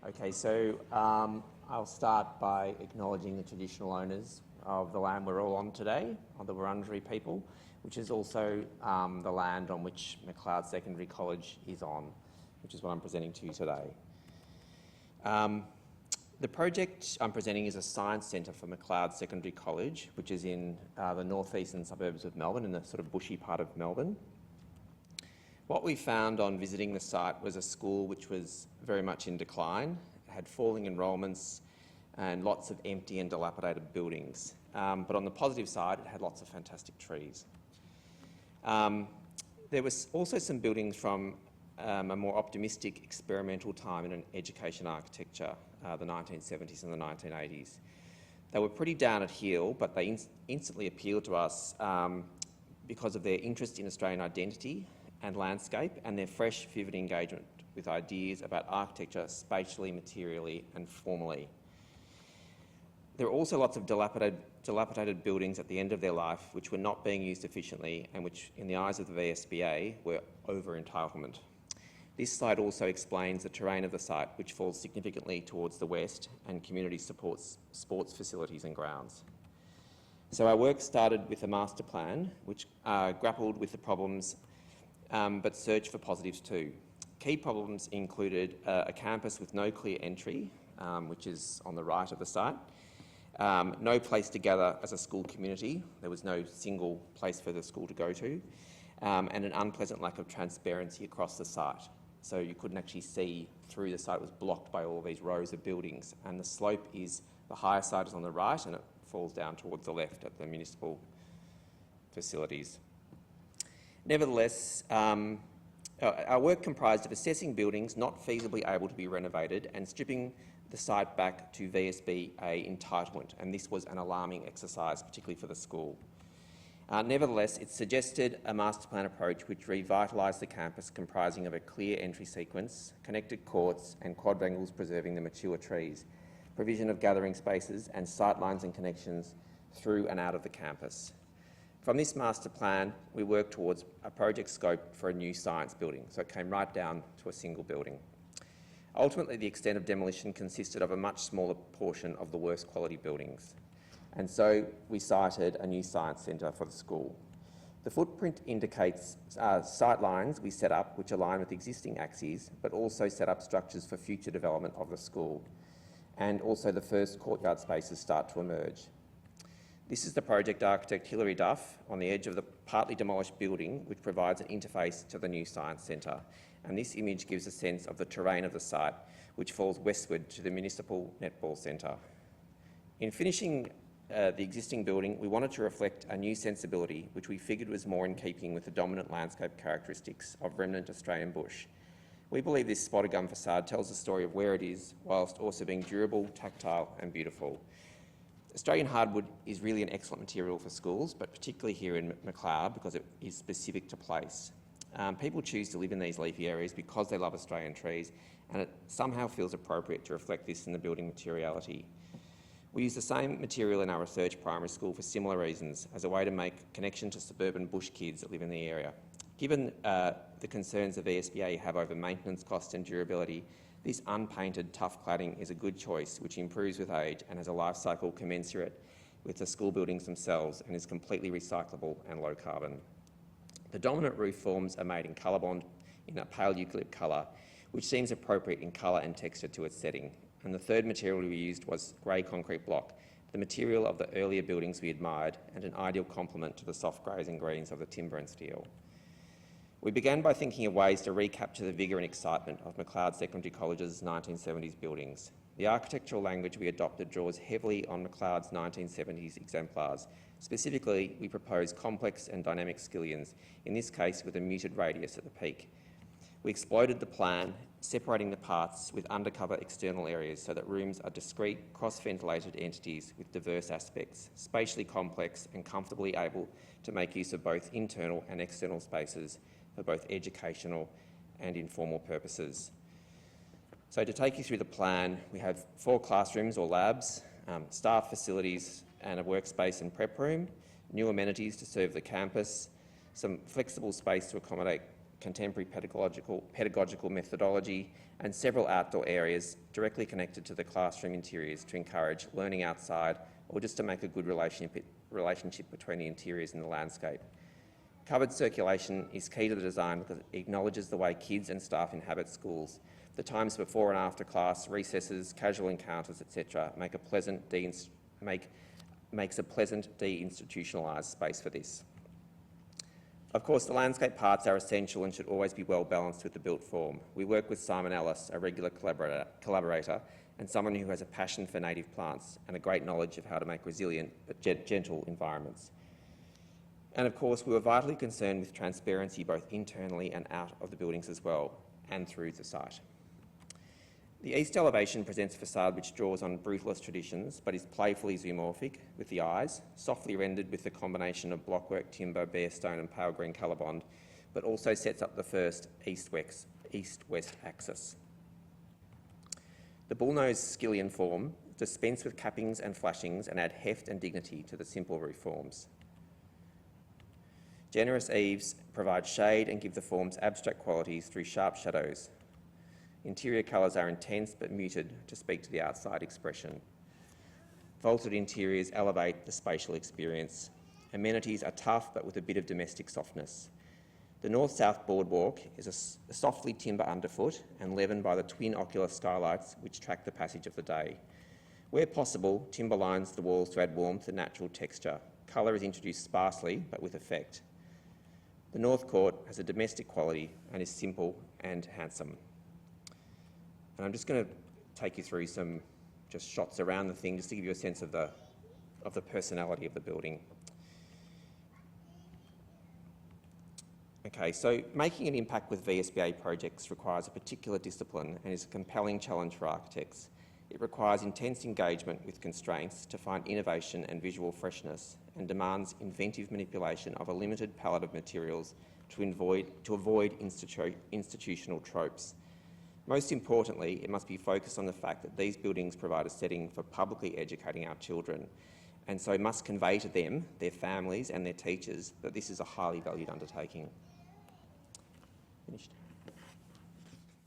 Okay, so I'll start by acknowledging the traditional owners of the land we're all on today, of the Wurundjeri people, which is also the land on which Macleod Secondary College is on, which is what I'm presenting to you today. The project I'm presenting is a science centre for Macleod Secondary College, which is in the northeastern suburbs of Melbourne, in the sort of bushy part of Melbourne. What we found on visiting the site was a school which was very much in decline. It had falling enrolments and lots of empty and dilapidated buildings. But on the positive side, it had lots of fantastic trees. There was also some buildings from a more optimistic experimental time in an education architecture, the 1970s and the 1980s. They were pretty down at heel, but they instantly appealed to us because of their interest in Australian identity and landscape, and their fresh, vivid engagement with ideas about architecture spatially, materially and formally. There are also lots of dilapidated buildings at the end of their life which were not being used efficiently and which, in the eyes of the VSBA, were over-entitlement. This slide also explains the terrain of the site, which falls significantly towards the west and community supports sports facilities and grounds. So our work started with a master plan which grappled with the problems but searched for positives too. Key problems included a campus with no clear entry, which is on the right of the site, no place to gather as a school community. There was no single place for the school to go to, and an unpleasant lack of transparency across the site. So you couldn't actually see through the site. It was blocked by all these rows of buildings, and the slope is, the higher side is on the right and it falls down towards the left at the municipal facilities. Nevertheless, our work comprised of assessing buildings not feasibly able to be renovated and stripping the site back to VSBA entitlement, and this was an alarming exercise, particularly for the school. Nevertheless, it suggested a master plan approach which revitalised the campus, comprising of a clear entry sequence, connected courts and quadrangles preserving the mature trees, provision of gathering spaces and sightlines and connections through and out of the campus. From this master plan, we worked towards a project scope for a new science building, so it came right down to a single building. Ultimately, the extent of demolition consisted of a much smaller portion of the worst quality buildings, and so we sited a new science centre for the school. The footprint indicates sight lines we set up which align with existing axes, but also set up structures for future development of the school, and also the first courtyard spaces start to emerge. This is the project architect Hilary Duff on the edge of the partly demolished building, which provides an interface to the new science centre. And this image gives a sense of the terrain of the site, which falls westward to the municipal netball centre. In finishing the existing building, we wanted to reflect a new sensibility, which we figured was more in keeping with the dominant landscape characteristics of remnant Australian bush. We believe this spotted gum facade tells the story of where it is, whilst also being durable, tactile and beautiful. Australian hardwood is really an excellent material for schools, but particularly here in Macleod because it is specific to place. People choose to live in these leafy areas because they love Australian trees, and it somehow feels appropriate to reflect this in the building materiality. We use the same material in our research primary school for similar reasons, as a way to make connection to suburban bush kids that live in the area. Given the concerns the VSBA have over maintenance cost and durability, this unpainted tough cladding is a good choice which improves with age and has a life cycle commensurate with the school buildings themselves and is completely recyclable and low carbon. The dominant roof forms are made in ColourBond in a pale eucalypt colour, which seems appropriate in colour and texture to its setting. And the third material we used was grey concrete block, the material of the earlier buildings we admired and an ideal complement to the soft greys and greens of the timber and steel. We began by thinking of ways to recapture the vigour and excitement of Macleod Secondary College's 1970s buildings. The architectural language we adopted draws heavily on Macleod's 1970s exemplars. Specifically, we propose complex and dynamic skillions, in this case with a muted radius at the peak. We exploded the plan, separating the parts with undercover external areas so that rooms are discrete, cross-ventilated entities with diverse aspects, spatially complex and comfortably able to make use of both internal and external spaces for both educational and informal purposes. So to take you through the plan, we have 4 classrooms or labs, staff facilities and a workspace and prep room, new amenities to serve the campus, some flexible space to accommodate contemporary pedagogical methodology, and several outdoor areas directly connected to the classroom interiors to encourage learning outside or just to make a good relationship between the interiors and the landscape. Cupboard circulation is key to the design because it acknowledges the way kids and staff inhabit schools. The times before and after class, recesses, casual encounters, etc. makes a pleasant de-institutionalised space for this. Of course, the landscape parts are essential and should always be well balanced with the built form. We work with Simon Ellis, a regular collaborator and someone who has a passion for native plants and a great knowledge of how to make resilient but gentle environments. And of course, we were vitally concerned with transparency both internally and out of the buildings as well, and through the site. The east elevation presents a facade which draws on brutalist traditions but is playfully zoomorphic with the eyes, softly rendered with the combination of blockwork, timber, bare stone and pale green colour bond, but also sets up the first east-west axis. The bullnose skillion form dispense with cappings and flashings and add heft and dignity to the simple roof forms. Generous eaves provide shade and give the forms abstract qualities through sharp shadows. Interior colours are intense but muted to speak to the outside expression. Vaulted interiors elevate the spatial experience. Amenities are tough but with a bit of domestic softness. The north-south boardwalk is a softly timber underfoot and leavened by the twin ocular skylights which track the passage of the day. Where possible, timber lines the walls to add warmth and natural texture. Colour is introduced sparsely but with effect. The north court has a domestic quality and is simple and handsome. And I'm just going to take you through some just shots around the thing just to give you a sense of the personality of the building. Okay, so making an impact with VSBA projects requires a particular discipline and is a compelling challenge for architects. It requires intense engagement with constraints to find innovation and visual freshness and demands inventive manipulation of a limited palette of materials to avoid institutional tropes. Most importantly, it must be focused on the fact that these buildings provide a setting for publicly educating our children, and so must convey to them, their families and their teachers that this is a highly valued undertaking. Finished.